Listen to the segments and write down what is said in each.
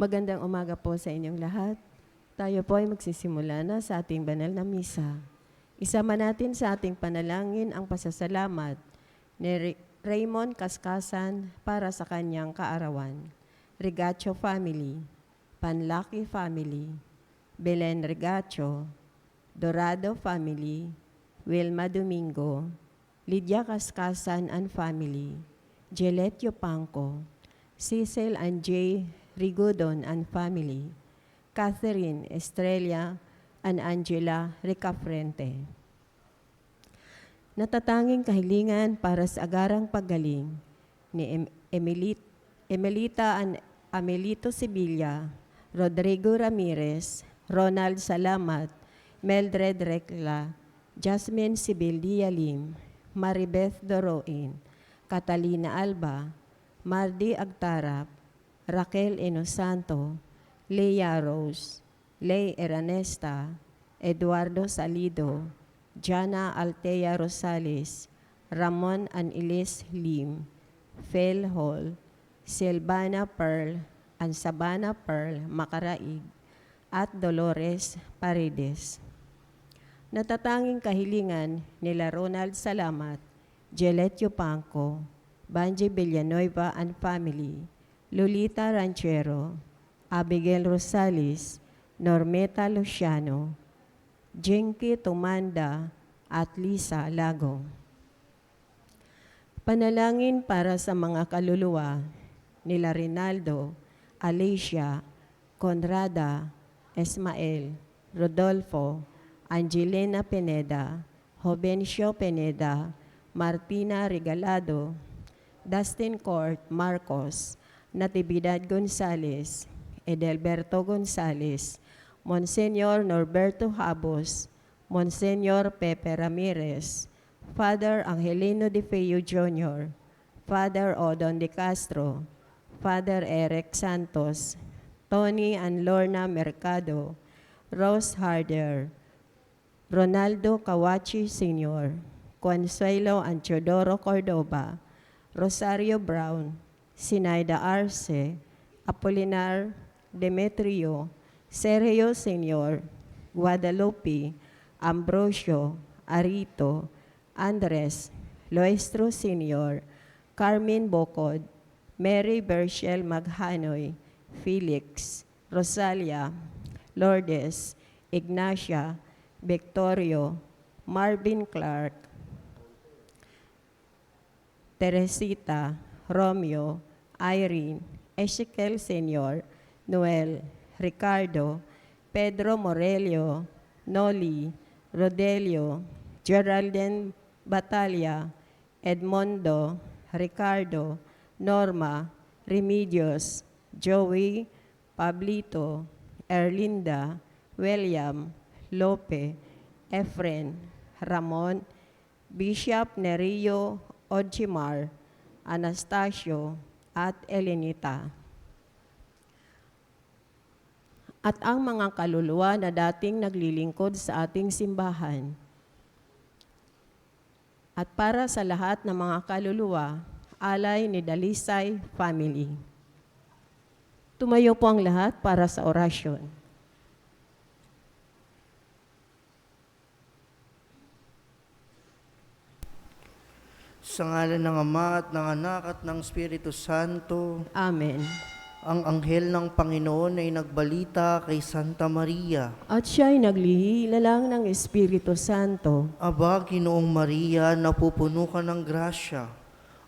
Magandang umaga po sa inyong lahat. Tayo po ay magsisimula na sa ating banal na misa. Isama natin sa ating panalangin ang pasasalamat ni Raymond Kaskasan para sa kanyang kaarawan. Regacho family, Panlaki family, Belen Regacho, Dorado family, Wilma Domingo, Lydia Kaskasan and family, Jelet Yopangco, Cecil and J. Rigodon and family, Catherine Estrella and Angela Ricafrente. Natatanging kahilingan para sa agarang paggaling ni Emelita and Amelito Sibilla, Rodrigo Ramirez, Ronald Salamat, Meldred Recla, Jasmine Sibildia Lim, Maribeth Doroin, Catalina Alba, Mardi Agtarap, Raquel Inosanto, Leia Rose, Ley Eranesta, Eduardo Salido, Jana Altea Rosales, Ramon Anilis Lim, Phil Hall, Silvana Pearl, and Sabana Pearl Macaraig, at Dolores Paredes. Natatanging kahilingan nila Ronald Salamat, Jelet Yopangco, Banji Villanueva and family, Lolita Ranchero, Abigail Rosales, Normeta Luciano, Jenky Tumanda, at Lisa Lago. Panalangin para sa mga kaluluwa nila Rinaldo, Alicia, Conrada, Esmael, Rodolfo, Angelina Pineda, Jovencio Pineda, Martina Regalado, Dustin Court Marcos, Natividad Gonzales, Edelberto Gonzales, Monsenyor Norberto Habos, Monsenyor Pepe Ramirez, Father Angelino de Feo Jr., Father Odon de Castro, Father Eric Santos, Tony and Lorna Mercado, Rose Harder, Ronaldo Kawachi Sr., Consuelo and Teodoro Cordoba, Rosario Brown, Sinaida Arce, Apolinar Demetrio, Sergio Sr., Guadalupe, Ambrosio, Arito, Andres, Loestro Sr., Carmen Bocod, Mary Berchel Maghanoy, Felix, Rosalia, Lourdes, Ignacia, Victorio, Marvin Clark, Teresita, Romeo, Irene, Ezekiel Sr., Noel, Ricardo, Pedro Morelio, Noli, Rodelio, Geraldine Batalla, Edmondo, Ricardo, Norma, Remedios, Joey, Pablito, Erlinda, William, Lope, Efren, Ramon, Bishop Nerio Odchimar, Anastasio, at Elenita. At ang mga kaluluwa na dating naglilingkod sa ating simbahan. At para sa lahat ng mga kaluluwa, alay ni Dalisay family. Tumayo po ang lahat para sa orasyon. Sa ngalan ng Ama at ng Anak at ng Espiritu Santo. Amen. Ang anghel ng Panginoon ay nagbalita kay Santa Maria. At siya'y naglihila ng Espiritu Santo. Aba, Ginoong Maria, napupuno ka ng grasya.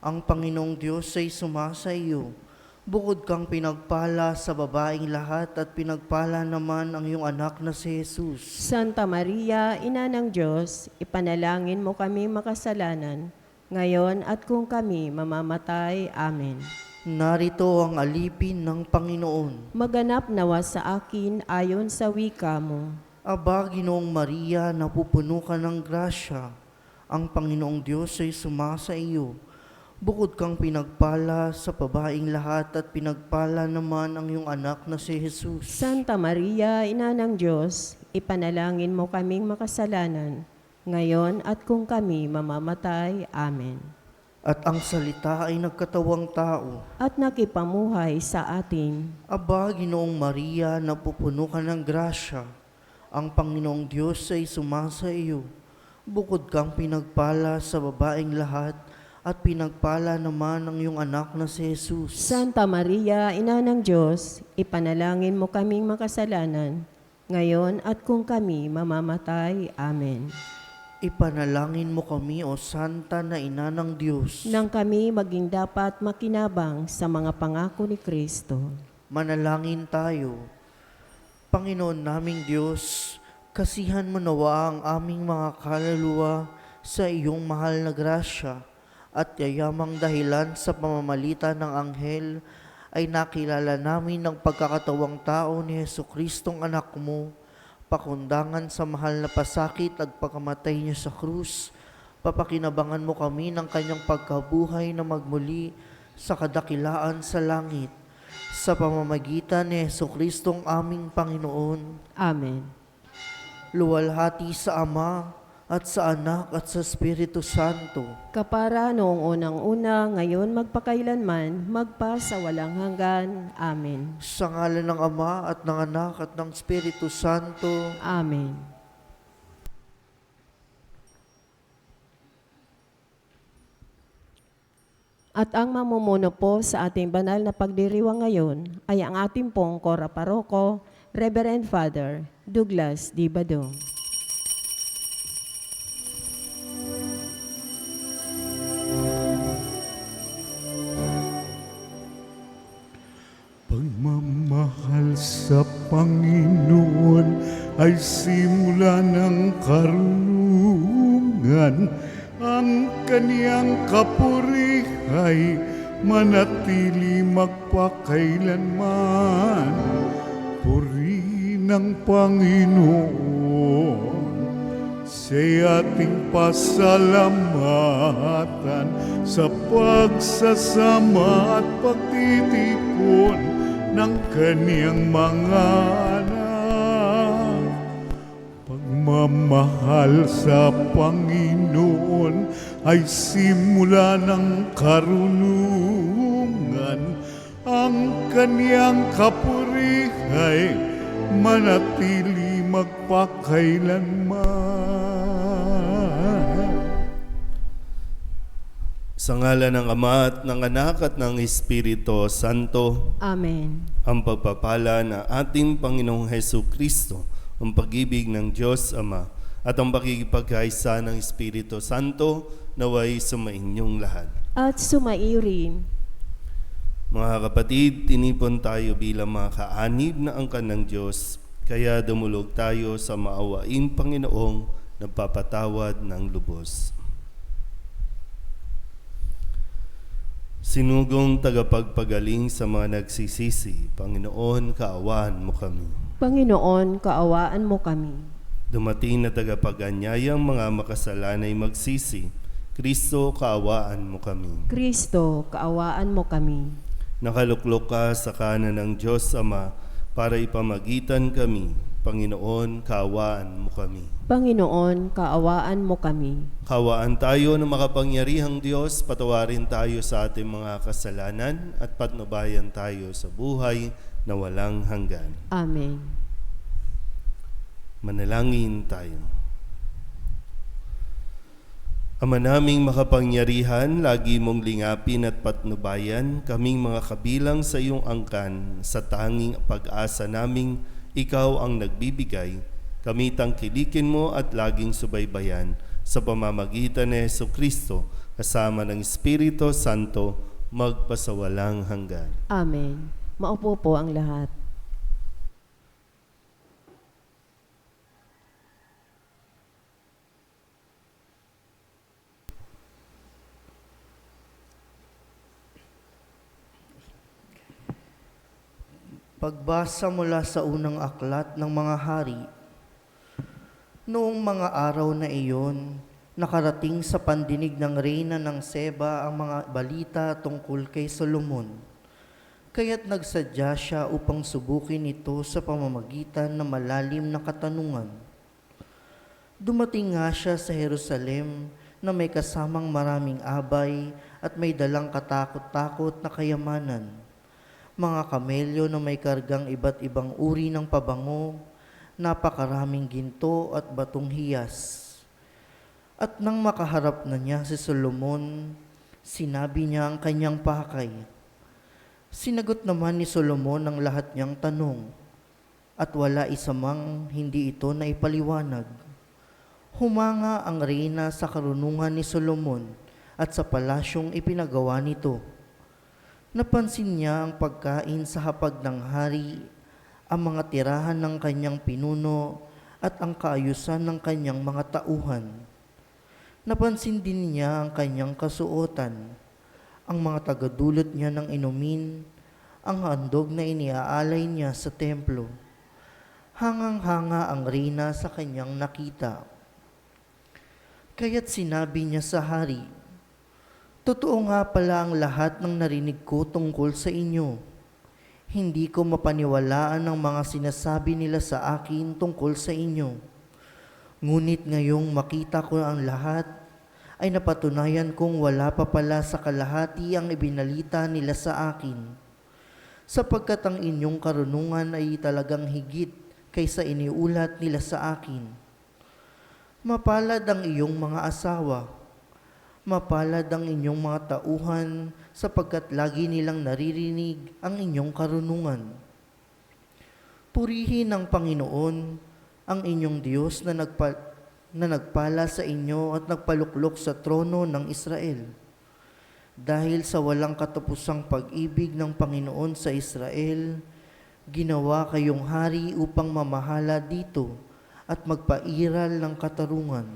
Ang Panginoong Diyos ay sumasa iyo. Bukod kang pinagpala sa babaeng lahat at pinagpala naman ang iyong anak na si Jesus. Santa Maria, Ina ng Diyos, ipanalangin mo kami makasalanan, ngayon at kung kami mamamatay. Amen. Narito ang alipin ng Panginoon. Maganap nawa sa akin ayon sa wika mo. Aba, Ginoong Maria, napupuno ka ng grasya. Ang Panginoong Diyos ay sumasa iyo. Bukod kang pinagpala sa babaeng lahat at pinagpala naman ang iyong anak na si Jesus. Santa Maria, Ina ng Diyos, ipanalangin mo kaming makasalanan, ngayon at kung kami mamamatay. Amen. at ang salita ay nagkatawang tao. at nakipamuhay sa atin. Aba, Ginoong Maria, napupuno ka ng grasya. Ang Panginoong Diyos ay sumasa iyo. Bukod kang pinagpala sa babaeng lahat, at pinagpala naman ang iyong anak na si Jesus. Santa Maria, Ina ng Diyos, ipanalangin mo kaming makasalanan, ngayon at kung kami mamamatay. Amen. Ipanalangin mo kami, O Santa na Ina ng Diyos. Nang kami maging dapat makinabang sa mga pangako ni Kristo. Manalangin tayo. Panginoon naming Diyos, kasihan mo nawa ang aming mga kaluluwa sa iyong mahal na grasya, at yayamang dahilan sa pamamagitan ng anghel ay nakilala namin ng pagkakatawang tao ni Jesucristong anak mo, pakundangan sa mahal na pasakit at pagkamatay niya sa krus. Papakinabangan mo kami ng kanyang pagkabuhay na magmuli sa kadakilaan sa langit, sa pamamagitan ni Jesucristong aming Panginoon. Amen. Luwalhati sa Ama, at sa Anak, at sa Espiritu Santo. Kapara noong unang-una, ngayon magpakailanman, magpa sa walang hanggan. Amen. Sa ngalan ng Ama, at ng Anak, at ng Espiritu Santo. Amen. At ang mamumuno po sa ating banal na pagdiriwang ngayon ay ang ating pong Kora Paroko, Reverend Father Douglas D. Badong. Pagmamahal sa Panginoon ay simula ng karunungan. Ang kaniyang kapurihay manatili magpakailanman. Puri ng Panginoon, siya'y ating pasalamatan sa pagsasama at pagtitipon ng kaniyang mga anak. Pagmamahal sa Panginoon ay simula ng karunungan. Ang kaniyang kapurihay manatili magpakailanman. Sa ngalan ng Ama at ng Anak at ng Espiritu Santo, Amen. ang pagpapala na ating Panginoong Hesu Kristo, ang pag-ibig ng Diyos Ama, at ang pakikipagkaisa ng Espiritu Santo naway sumainyong lahat. At sumairin. Mga kapatid, tinipon tayo bilang mga kaanib na angkan ng Diyos, kaya dumulog tayo sa maawaing Panginoong nagpapatawad ng lubos. Sinugong tagapagpagaling sa mga nagsisisi, Panginoon, kaawaan mo kami. Panginoon, kaawaan mo kami. Dumating na tagapag-anyayang mga makasalanay magsisi, Kristo, kaawaan mo kami. Kristo, kaawaan mo kami. Nakaluklok ka sa kanan ng Diyos Ama para ipamagitan kami. Panginoon, kaawaan mo kami. Panginoon, kaawaan mo kami. Kaawaan tayo ng makapangyarihang Diyos, patawarin tayo sa ating mga kasalanan at patnubayan tayo sa buhay na walang hanggan. Amen. Manalangin tayo. Ama naming makapangyarihan, lagi mong lingapin at patnubayan kaming mga kabilang sa iyong angkan sa tanging pag-asa naming ikaw ang nagbibigay. Kami tangkilikin mo at laging subaybayan sa pamamagitan ni Jesucristo kasama ng Espiritu Santo magpasawalang hanggan. Amen. Maupo po ang lahat. Pagbasa mula sa unang aklat ng mga hari. Noong mga araw na iyon, nakarating sa pandinig ng reyna ng Seba ang mga balita tungkol kay Solomon. Kaya't nagsadya siya upang subukin ito sa pamamagitan ng malalim na katanungan. Dumating nga siya sa Jerusalem na may kasamang maraming abay at may dalang katakot-takot na kayamanan. Mga kamelyo na may kargang iba't ibang uri ng pabango, napakaraming ginto at batong hiyas. At nang makaharap na niya si Solomon, sinabi niya ang kanyang pakay. Sinagot naman ni Solomon ang lahat niyang tanong, at wala isa mang hindi ito na ipaliwanag. Humanga ang reyna sa karunungan ni Solomon at sa palasyong ipinagawa nito. Napansin niya ang pagkain sa hapag ng hari, ang mga tirahan ng kanyang pinuno at ang kaayusan ng kanyang mga tauhan. Napansin din niya ang kanyang kasuotan, ang mga tagadulot niya ng inumin, ang handog na iniaalay niya sa templo. Hangang-hanga ang reyna sa kanyang nakita. Kaya't sinabi niya sa hari, "Totoo nga pala ang lahat ng narinig ko tungkol sa inyo. Hindi ko mapaniwalaan ang mga sinasabi nila sa akin tungkol sa inyo. Ngunit ngayong makita ko ang lahat, ay napatunayan kong wala pa pala sa kalahati ang ibinalita nila sa akin. Sapagkat ang inyong karunungan ay talagang higit kaysa iniulat nila sa akin. Mapalad ang iyong mga asawa, mapalad ang inyong mga tauhan, sapagkat lagi nilang naririnig ang inyong karunungan. Purihin ang Panginoon, ang inyong Diyos na nagpala sa inyo at nagpaluklok sa trono ng Israel. Dahil sa walang katapusang pag-ibig ng Panginoon sa Israel, ginawa kayong hari upang mamahala dito at magpairal ng katarungan.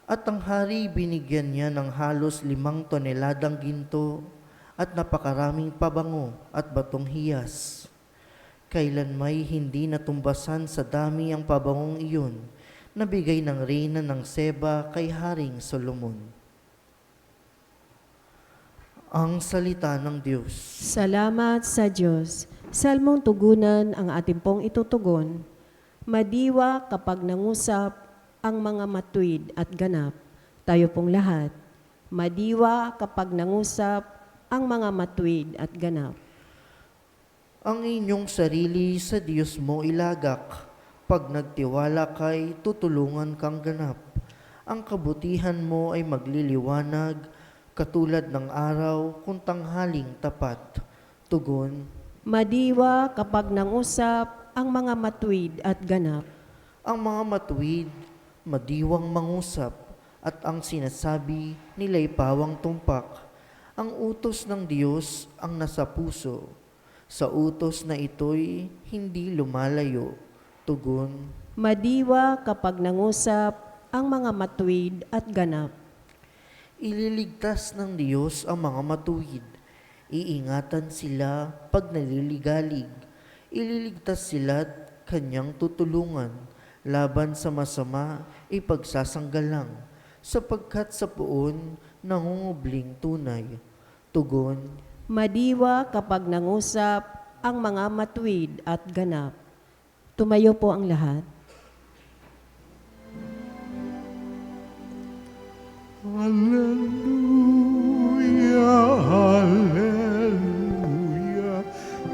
At ang hari binigyan niya ng halos 5 toneladang ginto at napakaraming pabango at batong hiyas. Kailan may hindi natumbasan sa dami ang pabangong iyon na bigay ng reyna ng Seba kay Haring Solomon." Ang salita ng Diyos. Salamat sa Diyos. Salmong tugunan ang ating pong itutugon. Madiwa kapag nangusap ang mga matuwid at ganap. Tayo pong lahat. Madiwa kapag nangusap ang mga matuwid at ganap. Ang inyong sarili sa Diyos mo ilagak. Pag nagtiwala kay, tutulungan kang ganap. Ang kabutihan mo ay magliliwanag, katulad ng araw kung tanghaling tapat. Tugon. Madiwa kapag nangusap ang mga matuwid at ganap. Ang mga matuwid, madiwang mangusap, at ang sinasabi nila'y pawang tumpak. Ang utos ng Diyos ang nasa puso. Sa utos na ito'y hindi lumalayo. Tugon. Madiwa kapag nangusap ang mga matuwid at ganap. Ililigtas ng Diyos ang mga matuwid. Iingatan sila pag naliligalig. Ililigtas sila at kanyang tutulungan. Laban sa masama, ipagsasanggalang. Sapagkat sa puon, nangungubling tunay. Tugon. Madiwa kapag nangusap ang mga matuwid at ganap. Tumayo po ang lahat. Hallelujah, hallelujah.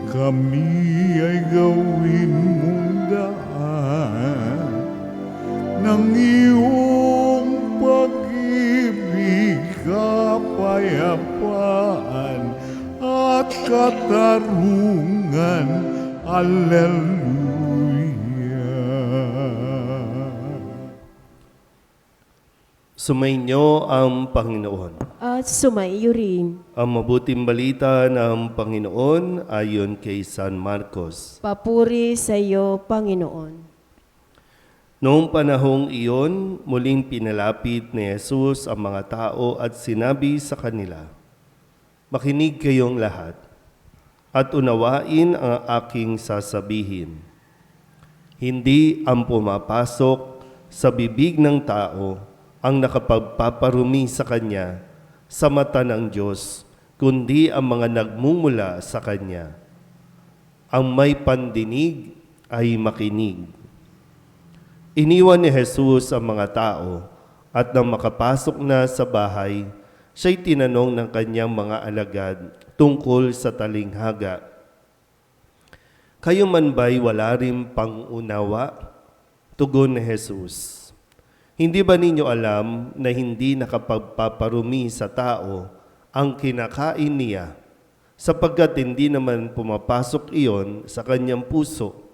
Kami ay gawin mong daan ng iyong pag-ibig, kapayapaan at katarungan. Hallelujah. Sumainyo ang Panginoon. At sumaiyo rin. Ang mabuting balita ng Panginoon ayon kay San Marcos. Papuri sa iyo, Panginoon. Noong panahong iyon, muling pinalapit ni Jesus ang mga tao at sinabi sa kanila, "Makinig kayong lahat at unawain ang aking sasabihin. Hindi ang pumapasok sa bibig ng tao ang nakapagpaparumi sa kanya sa mata ng Diyos, kundi ang mga nagmumula sa kanya. Ang may pandinig ay makinig." Iniwan ni Jesus ang mga tao at nang makapasok na sa bahay, siya'y tinanong ng kanyang mga alagad tungkol sa talinghaga. Kayo man ba'y wala rin pang-unawa? Tugon ni Jesus. Hindi ba ninyo alam na hindi nakapagpaparumi sa tao ang kinakain niya, sapagkat hindi naman pumapasok iyon sa kanyang puso,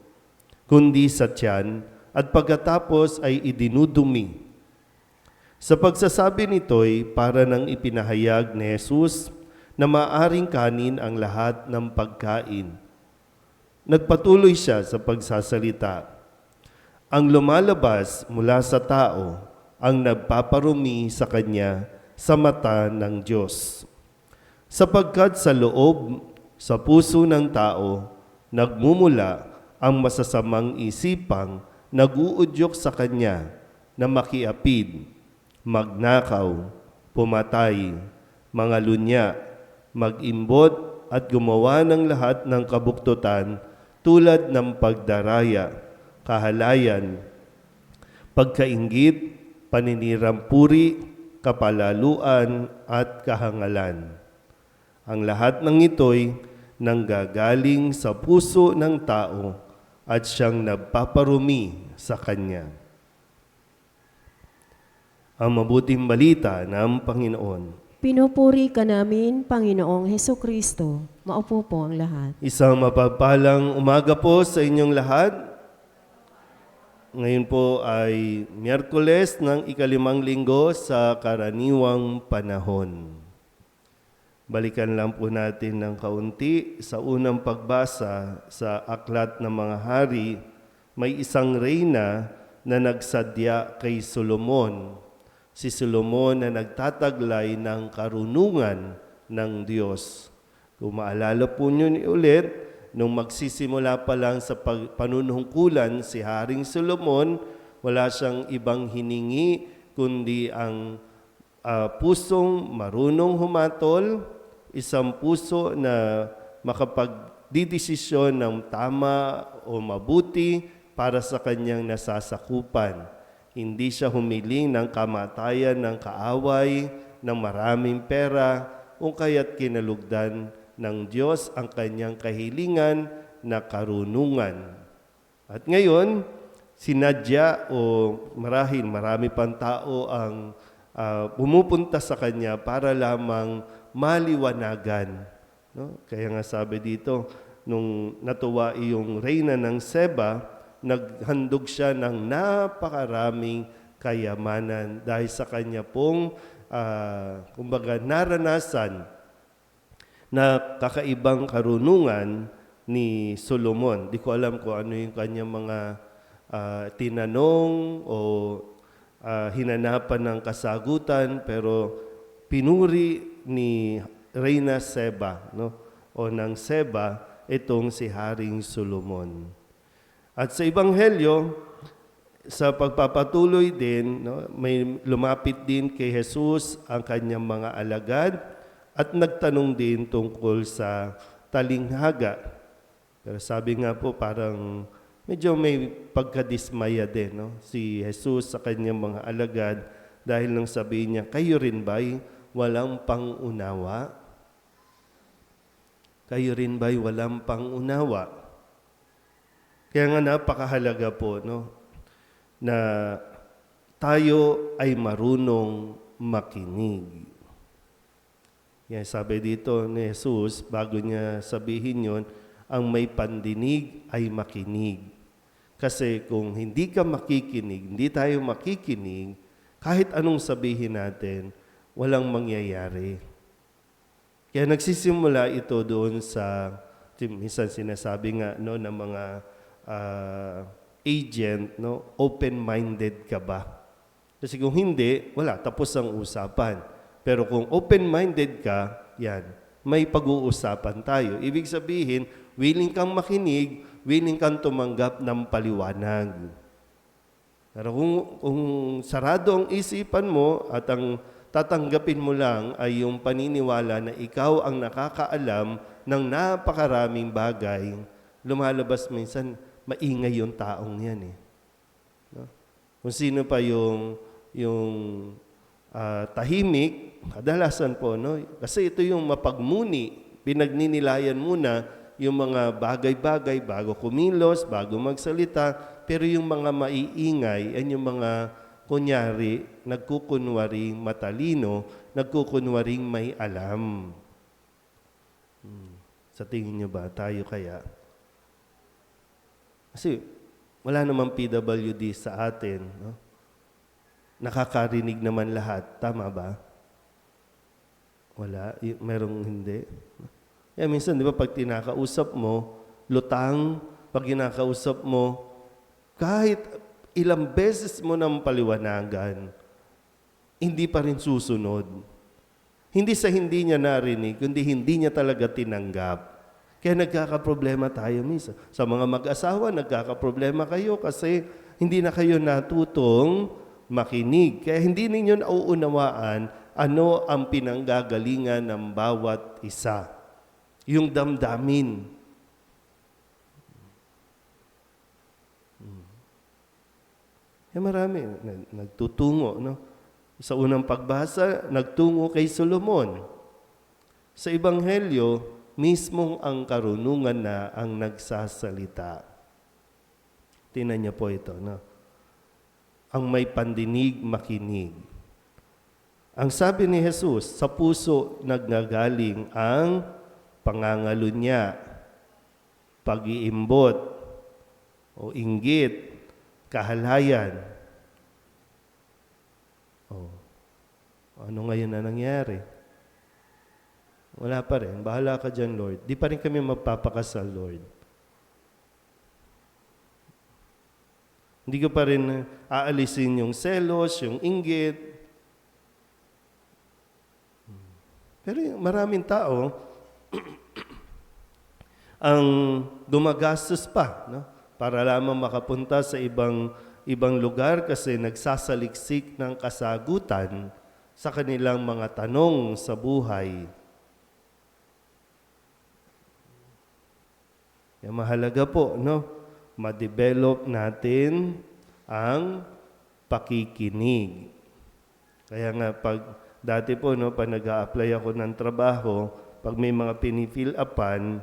kundi sa tiyan, at pagkatapos ay idinudumi. Sa pagsasabi nito'y para nang ipinahayag ni Jesus na maaring kanin ang lahat ng pagkain. Nagpatuloy siya sa pagsasalita. Ang lumalabas mula sa tao ang nagpaparumi sa kanya sa mata ng Diyos. Sapagkat sa loob, sa puso ng tao, nagmumula ang masasamang isipang nag-uudyok sa kanya na makiapid, magnakaw, pumatay, mangalunya, mag-imbot at gumawa ng lahat ng kabuktutan tulad ng pagdaraya, kahalayan, pagkainggit, paninirampuri, kapalaluan at kahangalan. Ang lahat ng ito'y nanggagaling sa puso ng tao at siyang nagpaparumi sa kanya. Ang mabuting balita ng Panginoon. Pinupuri ka namin, Panginoong Hesukristo. Maupo po ang lahat. Isang mapagpalang umaga po sa inyong lahat. Ngayon po ay Miyerkules ng ika-5 linggo sa karaniwang panahon. Balikan lang po natin ng kaunti sa unang pagbasa sa Aklat ng Mga Hari. May isang reyna na nagsadya kay Solomon. Si Solomon na nagtataglay ng karunungan ng Diyos. Kung maalala po nyo ulit, nung magsisimula pa lang sa panunungkulan si Haring Solomon, wala siyang ibang hiningi kundi ang pusong marunong humatol, isang puso na makapagdidesisyon ng tama o mabuti para sa kanyang nasasakupan. Hindi siya humiling ng kamatayan ng kaaway, ng maraming pera, o kaya't kinalugdan ng Diyos ang kanyang kahilingan na karunungan. At ngayon, sinadya o marami pang tao ang pumupunta sa kanya para lamang maliwanagan. No? Kaya nga sabi dito, nung natuwa yung reyna ng Seba, naghandog siya ng napakaraming kayamanan dahil sa kanya pong kumbaga naranasan na kakaibang karunungan ni Solomon. Di ko alam kung ano yung kanyang mga tinanong o hinanapan ng kasagutan, pero pinuri ni Reyna Seba, no? O ng Seba itong si Haring Solomon. At sa Ebanghelyo, sa pagpapatuloy din, no, may lumapit din kay Jesus ang kanyang mga alagad at nagtanong din tungkol sa talinghaga. Pero sabi nga po parang medyo may pagkadismaya din, no, si Jesus sa kanyang mga alagad dahil nang sabihin niya, kayo rin ba'y walang pang-unawa? Kayo rin ba'y walang pang-unawa? Kaya nga napakahalaga po, no, na tayo ay marunong makinig. Yan, sabi dito ni Jesus, bago niya sabihin yon, ang may pandinig ay makinig. Kasi kung hindi ka makikinig, hindi tayo makikinig, kahit anong sabihin natin, walang mangyayari. Kaya nagsisimula ito doon sa, minsan sinasabi nga, no, ng mga agent, no, open-minded ka ba? Kasi kung hindi, wala, tapos ang usapan. Pero kung open-minded ka, yan, may pag-uusapan tayo. Ibig sabihin, willing kang makinig, willing kang tumanggap ng paliwanag. Pero kung sarado ang isipan mo at ang tatanggapin mo lang ay yung paniniwala na ikaw ang nakakaalam ng napakaraming bagay, lumalabas minsan, maingay yung taong yan eh. No? Kung sino pa yung tahimik, kadalasan po, no? Kasi ito yung mapagmuni, pinagninilayan muna yung mga bagay-bagay bago kumilos, bago magsalita, pero yung mga maiingay, yan yung mga kunyari, nagkukunwaring matalino, nagkukunwaring may alam. Sa tingin nyo ba, tayo kaya? Kasi wala namang PWD sa atin, no? Nakakarinig naman lahat. Tama ba? Wala. Merong hindi. Kaya minsan, di ba, pag tinakausap mo, lutang, pag kinakausap mo, kahit ilang beses mo nang paliwanagan, hindi pa rin susunod. Hindi sa hindi niya narinig, kundi hindi niya talaga tinanggap. Kaya nagkakaproblema tayo minsan. Sa mga mag-asawa, nagkakaproblema kayo kasi hindi na kayo natutong makinig. Kaya hindi ninyo nauunawaan ano ang pinanggagalingan ng bawat isa. Yung damdamin. Marami nagtutungo, no? Sa unang pagbasa, nagtungo kay Solomon. Sa Ebanghelyo, mismong ang karunungan na ang nagsasalita. Tingnan niyo po ito, no? Ang may pandinig, makinig. Ang sabi ni Jesus, sa puso nagnagaling ang pangangalunya, pag-iimbot, o inggit, kahalayan. Ano ngayon na nangyari? Wala pa rin. Bahala ka dyan, Lord. Di pa rin kami magpapakasal, Lord. Hindi ko pa rin aalisin yung selos, yung inggit. Pero maraming tao ang gumagastos pa, no? Para lamang makapunta sa ibang lugar kasi nagsasaliksik ng kasagutan sa kanilang mga tanong sa buhay. Kaya mahalaga po, no? Ma-develop natin ang pakikinig. Kaya nga, dati po, no, pag nag-a-apply ako ng trabaho, pag may mga pinifill upan,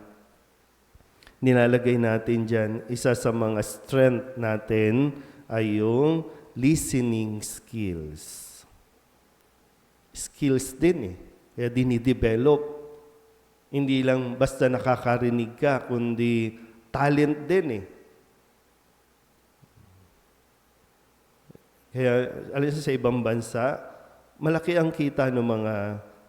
nilalagay natin dyan, isa sa mga strength natin ay yung listening skills. Skills din eh. Kaya dinidevelop. Hindi lang basta nakakarinig ka, kundi talent din eh. Kaya, alis sa ibang bansa, malaki ang kita ng mga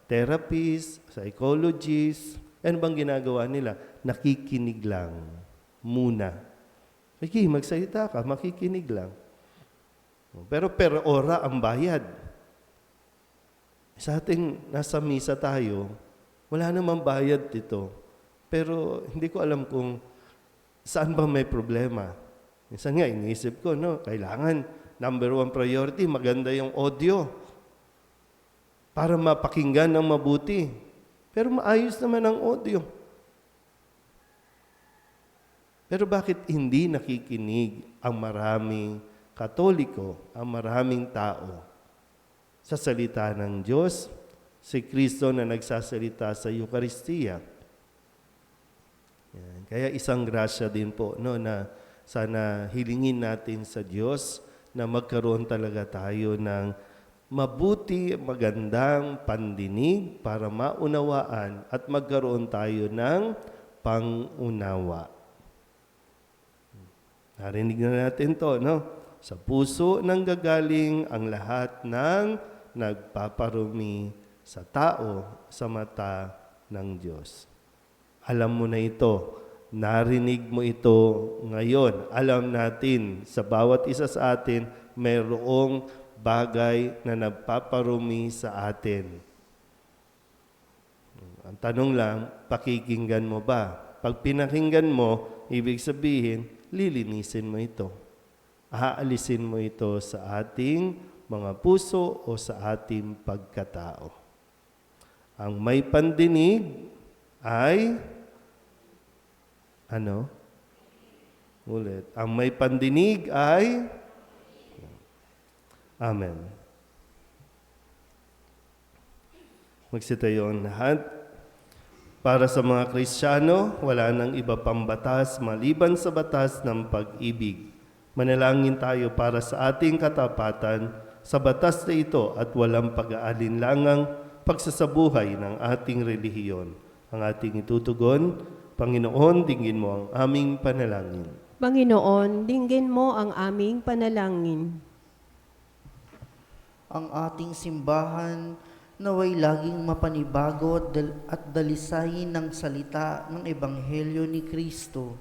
therapists, psychologists. Ano bang ginagawa nila? Nakikinig lang muna. Sige, magsalita ka, makikinig lang. Pero per ora ang bayad. Sa ating nasa misa tayo, wala namang bayad dito. Pero hindi ko alam kung saan ba may problema. Minsan nga, iniisip ko, no, kailangan number 1 priority, maganda yung audio para mapakinggan ng mabuti. Pero maayos naman ang audio. Pero bakit hindi nakikinig ang maraming Katoliko, ang maraming tao sa salita ng Diyos, si Kristo na nagsasalita sa Eucharistia? Yan. Kaya isang grasya din po, no, na sana hilingin natin sa Diyos na magkaroon talaga tayo ng mabuti, magandang pandinig para maunawaan at magkaroon tayo ng pangunawa. Narinig na natin to, no? Sa puso nanggagaling ang lahat ng nagpaparumi sa tao sa mata ng Diyos. Alam mo na ito. Narinig mo ito ngayon. Alam natin, sa bawat isa sa atin, mayroong bagay na nagpaparumi sa atin. Ang tanong lang, pakikinggan mo ba? Pag pinakinggan mo, ibig sabihin, lilinisin mo ito. Aalisin mo ito sa ating mga puso o sa ating pagkatao. Ang may pandinig ay ano? Ulit. Ang may pandinig ay Amen. Magsitayo ang lahat. Para sa mga Kristiyano, wala nang iba pang batas maliban sa batas ng pag-ibig. Manalangin tayo para sa ating katapatan sa batas na ito at walang pag-aalinlangang pagsasabuhay ng ating relihiyon. Ang ating itutugon, Panginoon, dinggin mo ang aming panalangin. Panginoon, dinggin mo ang aming panalangin. Ang ating simbahan naway laging mapanibago at dalisayin ng salita ng Ebanghelyo ni Kristo.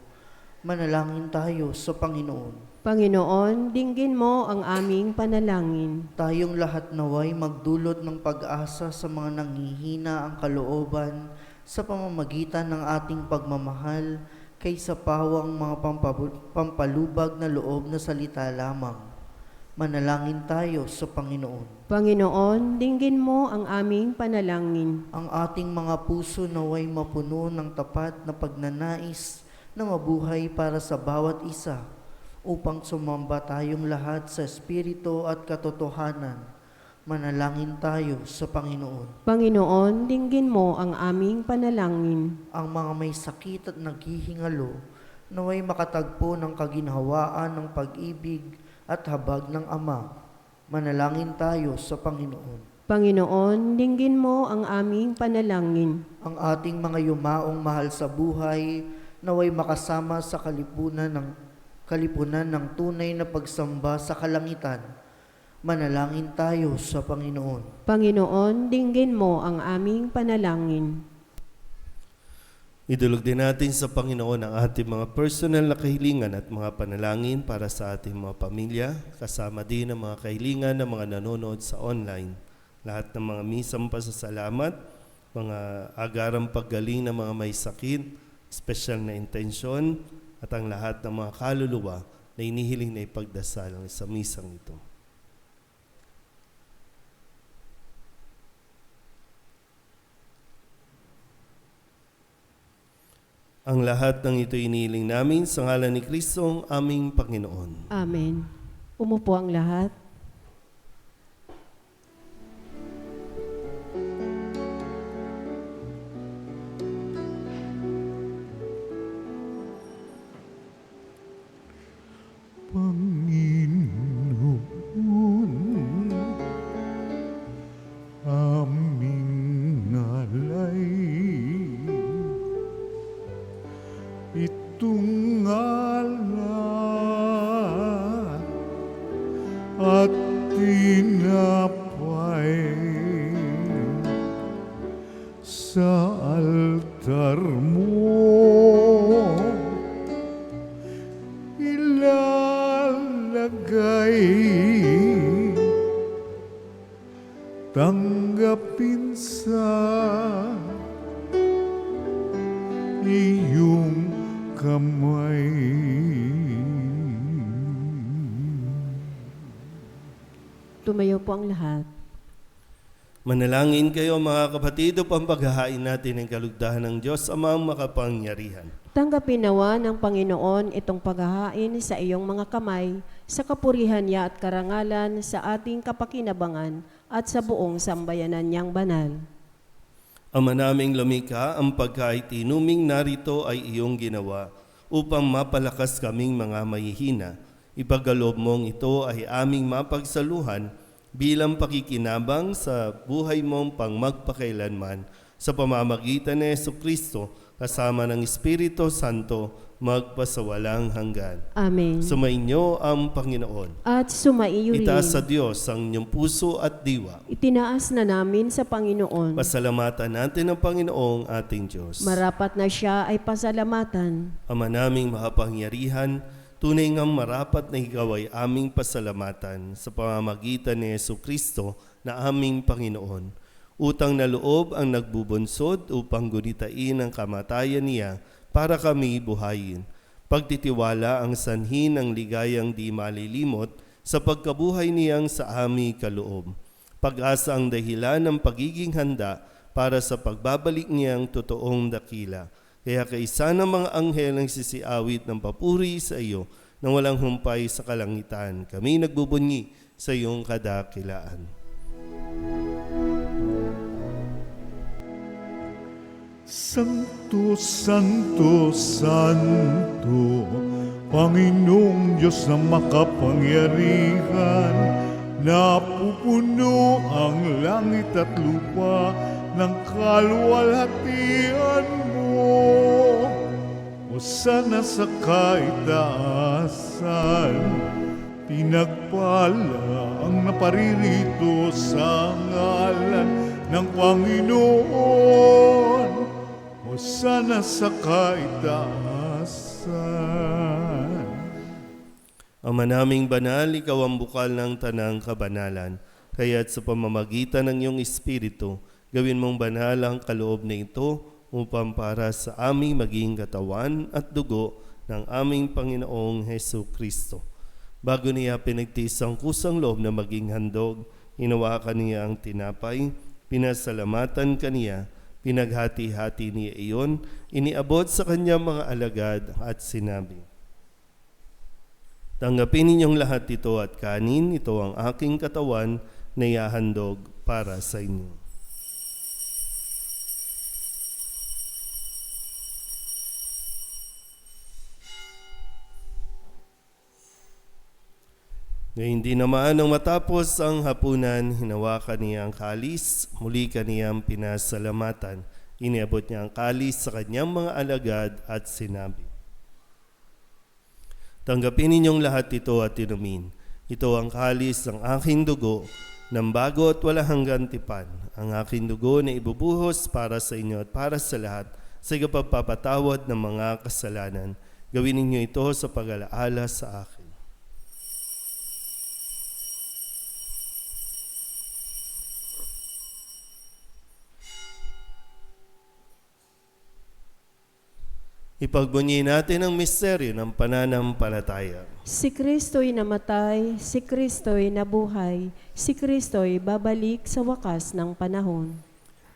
Manalangin tayo sa Panginoon. Panginoon, dinggin mo ang aming panalangin. Tayong lahat naway magdulot ng pag-asa sa mga nanghihina ang kalooban sa pamamagitan ng ating pagmamahal kaysa pawang mga pampalubag na loob na salita lamang. Manalangin tayo sa Panginoon. Panginoon, dinggin mo ang aming panalangin. Ang ating mga puso naway mapuno ng tapat na pagnanais na mabuhay para sa bawat isa upang sumamba tayong lahat sa Espiritu at katotohanan. Manalangin tayo sa Panginoon. Panginoon, dinggin mo ang aming panalangin. Ang mga may sakit at naghihingalo naway makatagpo ng kaginhawaan ng pag-ibig at habag ng Ama. Manalangin tayo sa Panginoon. Panginoon, dinggin mo ang aming panalangin. Ang ating mga yumaong mahal sa buhay naway makasama sa kalipunan ng tunay na pagsamba sa kalangitan. Manalangin tayo sa Panginoon. Panginoon, dinggin mo ang aming panalangin. Idulog din natin sa Panginoon ang ating mga personal na kahilingan at mga panalangin para sa ating mga pamilya, kasama din ang mga kahilingan ng mga nanonood sa online. Lahat ng mga misang pasasalamat, mga agarang paggaling ng mga may sakit, special na intensyon, at ang lahat ng mga kaluluwa na inihiling na ipagdasal sa misang ito. Ang lahat ng ito inihiling namin sa ngalan ni Kristong aming Panginoon. Amen. Umupo ang lahat. Panginoon, aming alay, itong ngalan at tinapay sa altar mo ilalagay, tanggapin sa iyong kamay. Tumayo po ang lahat. Manalangin kayo mga kapatid upang paghahain natin ang kalugdahan ng Diyos Amang makapangyarihan. Tanggapin nawa ng Panginoon itong paghahain sa iyong mga kamay, sa kapurihan niya at karangalan, sa ating kapakinabangan at sa buong sambayanan niyang banal. Ama naming lumikha, ang pagkaitinuming narito ay iyong ginawa upang mapalakas kaming mga mahihina. Ipagkaloob mong ito ay aming mapagsaluhan bilang pakikinabang sa buhay mong pangmagpakailanman sa pamamagitan ni Jesucristo kasama ng Espiritu Santo magpasawalang hanggan. Amen. Sumainyo ang Panginoon. At sumaiyo rin. Itaas sa Diyos ang inyong puso at diwa. Itinaas na namin sa Panginoon. Pasalamatan natin ang Panginoong ating Diyos. Marapat na siya ay pasalamatan. Ama naming makapangyarihan, tunay ngang marapat na ikaw ay aming pasalamatan sa pamamagitan ni Jesucristo na aming Panginoon. Utang na loob ang nagbubunsod upang gunitain ang kamatayan niya para kami buhayin. Pagtitiwala ang sanhi ng ligayang di malilimot sa pagkabuhay niyang sa aming kaloob. Pag-asa ang dahilan ng pagiging handa para sa pagbabalik niyang totoong dakila. Kaya kaisa ng mga anghel ang sisiawit ng papuri sa iyo na walang humpay sa kalangitan. Kami nagbubunyi sa iyong kadakilaan. Santo, Santo, Santo, Panginoong Diyos na makapangyarihan, napupuno ang langit at lupa ng kaluwalhatian mo. Hosana sa kaitaasan, pinagpala ang naparirito sa ngalan ng Panginoon. Hosana sa kaitaasan. Ama naming banal, ikaw ang bukal ng tanang kabanalan. Kaya't sa pamamagitan ng iyong Espiritu, gawin mong banal ang kaloob na ito upang para sa aming maging katawan at dugo ng aming Panginoong Hesu Kristo. Bago niya pinagtiis ang kusang loob na maging handog, hinawakan niya ang tinapay, pinasalamatan kaniya, pinaghati-hati niya iyon, iniabot sa kanyang mga alagad at sinabi, "Tanggapin ninyong lahat ito at kanin, ito ang aking katawan na ihahandog para sa inyo." Ngayon din naman nang matapos ang hapunan, hinawakan niya ang kalis, muli kaniyang pinasalamatan. Iniabot niya ang kalis sa kanyang mga alagad at sinabi, "Tanggapin ninyong lahat ito at inumin. Ito ang kalis ng aking dugo, ng bago at walang hanggang tipan. Ang aking dugo na ibubuhos para sa inyo at para sa lahat sa pagpapatawad ng mga kasalanan. Gawin ninyo ito sa pag-alaala sa akin." Ipagbunyi natin ang misteryo ng pananampalataya. Si Kristo'y namatay, si Kristo'y nabuhay, si Kristo'y babalik sa wakas ng panahon.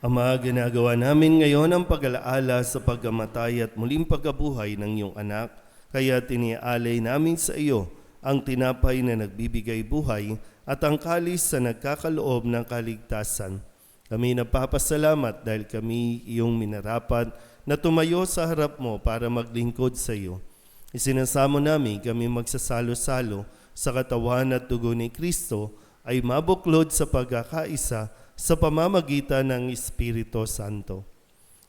Ama, ginagawa namin ngayon ang pag-alaala sa pagkamatay at muling pagkabuhay ng iyong anak, kaya tiniaalay namin sa iyo ang tinapay na nagbibigay buhay at ang kalis na nagkakaloob ng kaligtasan. Kami napapasalamat dahil kami iyong minarapat na tumayo sa harap mo para maglingkod sa iyo. Isinasamo namin kami magsasalo-salo sa katawan at dugo ni Kristo ay mabuklod sa pagkakaisa sa pamamagitan ng Espiritu Santo.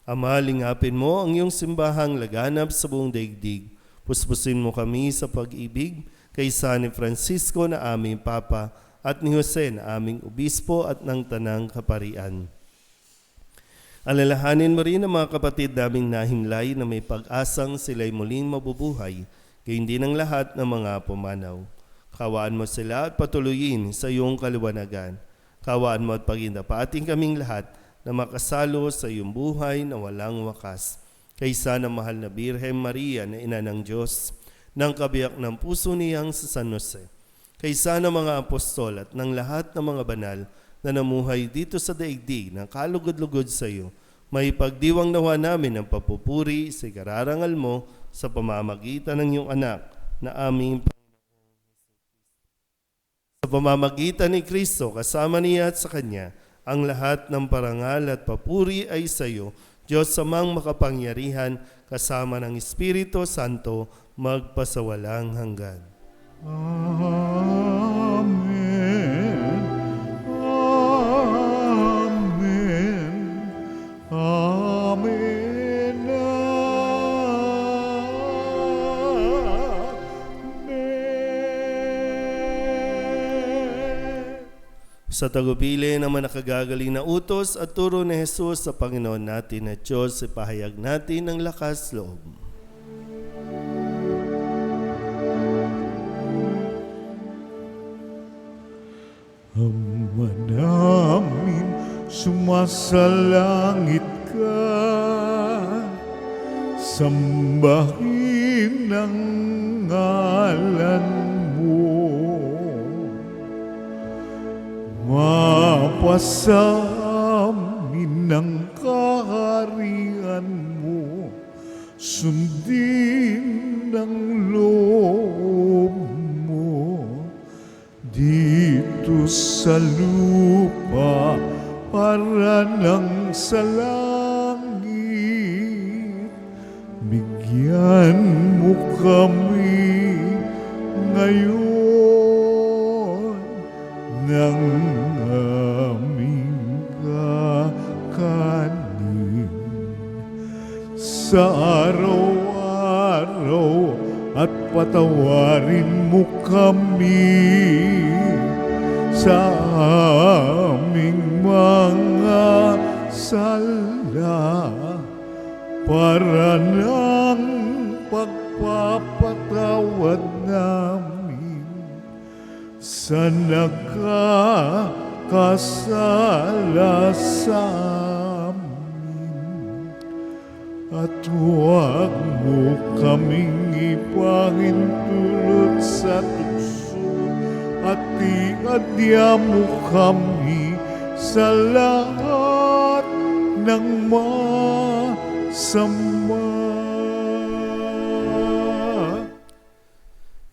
Ama, lingapin mo ang iyong simbahang laganap sa buong daigdig. Puspusin mo kami sa pag-ibig kay San Francisco na aming Papa at ni Jose na aming Obispo at ng Tanang Kaparian. Alalahanin mo rin ang mga kapatid naming nahimlay na may pag-asang sila'y muling mabubuhay, gayon din ang lahat ng mga pumanaw. Kawaan mo sila at patuloyin sa iyong kaliwanagan. Kawaan mo at pagindapating kaming lahat na makasalo sa iyong buhay na walang wakas. Kaysa ng mahal na Birhen Maria na Ina ng Diyos, ng kabiyak ng puso niyang sa San Jose. Kaysa ng mga apostol at ng lahat ng mga banal na namuhay dito sa daigdig ng kalugod-lugod sa iyo, may pagdiwang nawa namin ang papupuri sa kararangal mo sa pamamagitan ng iyong anak na aming Panginoong Hesus. Sa pamamagitan ni Kristo, kasama niya at sa Kanya, ang lahat ng parangal at papuri ay sa iyo, Diyos Amang makapangyarihan, kasama ng Espiritu Santo, magpasawalang hanggan. Amen. Amen. Amen. Sa tagupili ng mga nakagagaling na utos at turo ni Jesus sa Panginoon natin at Diyos, ipahayag natin ang lakas loob. Ama namin, sumasalangit ka, sambahin ang ngalan mo. Mapasa amin ang kaharian mo, sundin ang loob mo. Dito sa lupa para nang sa langit. Tulungan mo kami ngayon ng aming kakanin sa araw-araw at patawarin mo kami sa aming mga sala para ng pagpapatawad namin sa nagkakasala sa amin. At huwag mo kaming ipahintulot sa tukso at iadya mo kami sa lahat ng masama.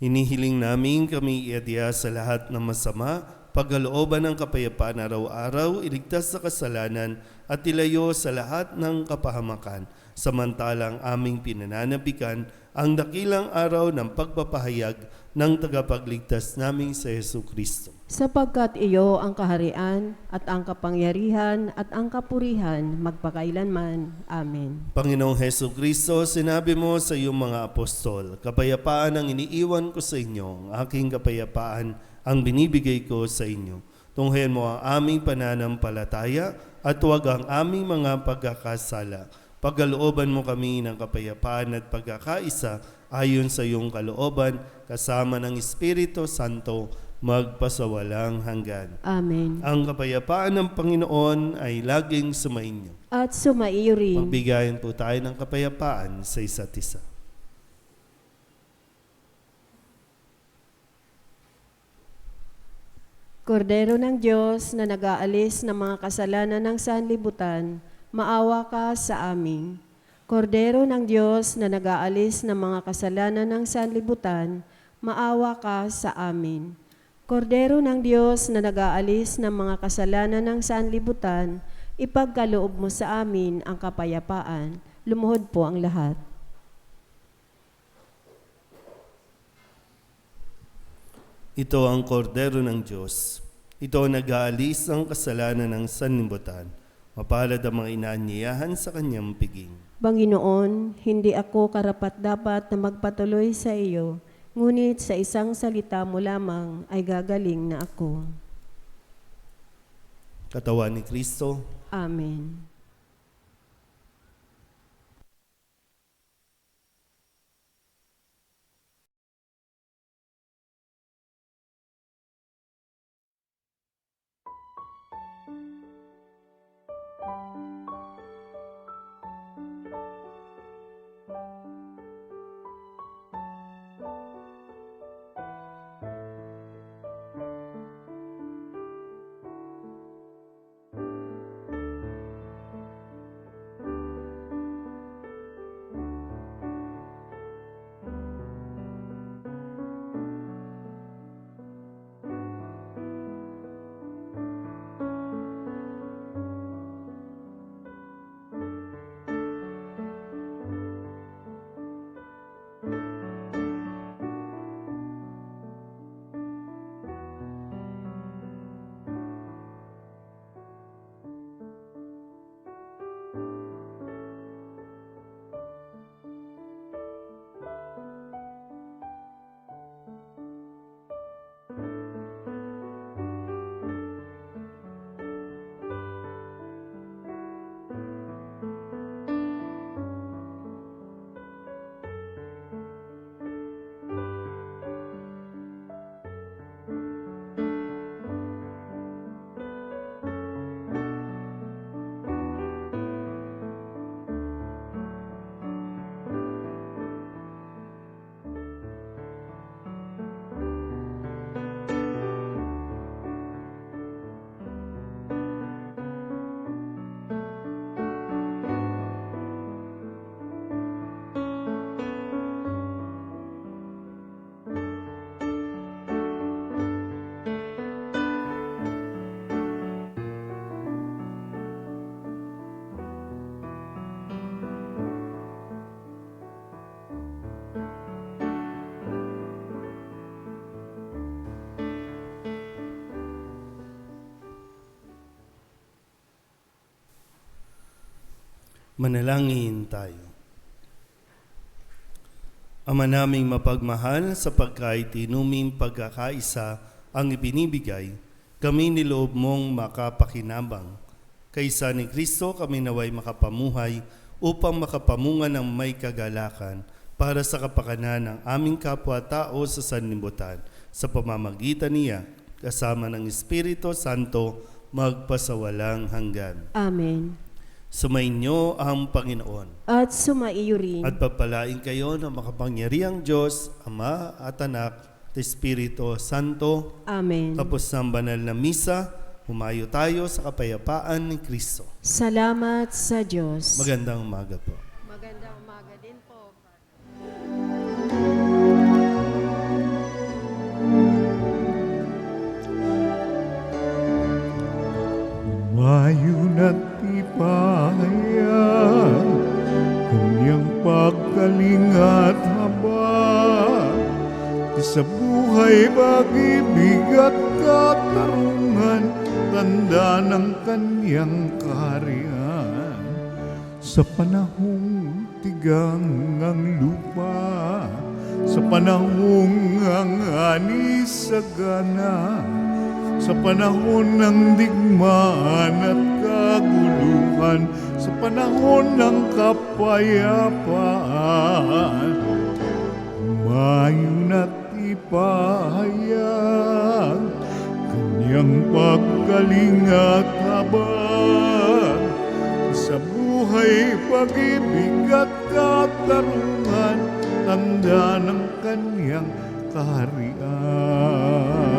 Hinihiling namin kami iadya sa lahat ng masama, pagkalooban ng kapayapaan araw-araw, iligtas sa kasalanan at ilayo sa lahat ng kapahamakan. Samantalang aming pinananabikan ang dakilang araw ng pagpapahayag ng tagapagligtas naming sa Jesucristo. Sapagkat iyo ang kaharian at ang kapangyarihan at ang kapurihan magpakailanman. Amen. Panginoong Jesucristo, sinabi mo sa iyong mga apostol, kapayapaan ang iniiwan ko sa inyo, ang aking kapayapaan ang binibigay ko sa inyo. Tunghayan mo ang aming pananampalataya at huwag ang aming mga pagkakasala. Pagkalooban mo kami ng kapayapaan at pagkakaisa ayon sa iyong kalooban, kasama ng Espiritu Santo, magpasawalang hanggan. Amen. Ang kapayapaan ng Panginoon ay laging sumainyo. At sumaiyo rin. Magbigayan po tayo ng kapayapaan sa isa't isa. Kordero ng Diyos na nag-aalis ng mga kasalanan ng sanlibutan, maawa ka sa amin. Kordero ng Diyos na nag-aalis ng mga kasalanan ng sanlibutan, maawa ka sa amin. Kordero ng Diyos na nag-aalis ng mga kasalanan ng sanlibutan, ipagkaloob mo sa amin ang kapayapaan. Lumuhod po ang lahat. Ito ang kordero ng Diyos. Ito ang nag-aalis ng kasalanan ng sanlibutan. Mapalad ang mga inaanyayahan sa kanyang piging. Panginoon, hindi ako karapat-dapat na magpatuloy sa iyo, ngunit sa isang salita mo lamang ay gagaling na ako. Katawan ni Kristo. Amen. Manalangin tayo. Ama naming mapagmahal, sapagkat inuming pagkakaisa ang ibinibigay, kami niloob mong makapakinabang. Kaysa ni Kristo kami naway makapamuhay upang makapamunga ng may kagalakan para sa kapakanan ng aming kapwa-tao sa sanlibutan, sa pamamagitan niya, kasama ng Espiritu Santo, magpasawalang hanggan. Amen. Sumainyo ang Panginoon. At sumaiyo rin. At pagpalain kayo ng makapangyarihang Diyos, Ama at Anak at Espiritu Santo. Amen. Tapos ng banal na misa, humayo tayo sa kapayapaan ni Kristo. Salamat sa Diyos. Magandang umaga po. Magandang umaga din po. Umayon at ipahayan, kanyang pagkaling at habag. Sa buhay, pag-ibig at katarungan, tanda ng kanyang kaharian. Sa panahong tigang ang lupa, sa panahong ang ani sagana, sa panahon ng digmaan at kaguluhan, sa panahon ng kapayapaan, umayon at ipahayag kanyang paggaling at habag. Sa buhay, pag-ibig at katarungan, tanda ng kanyang kaharian.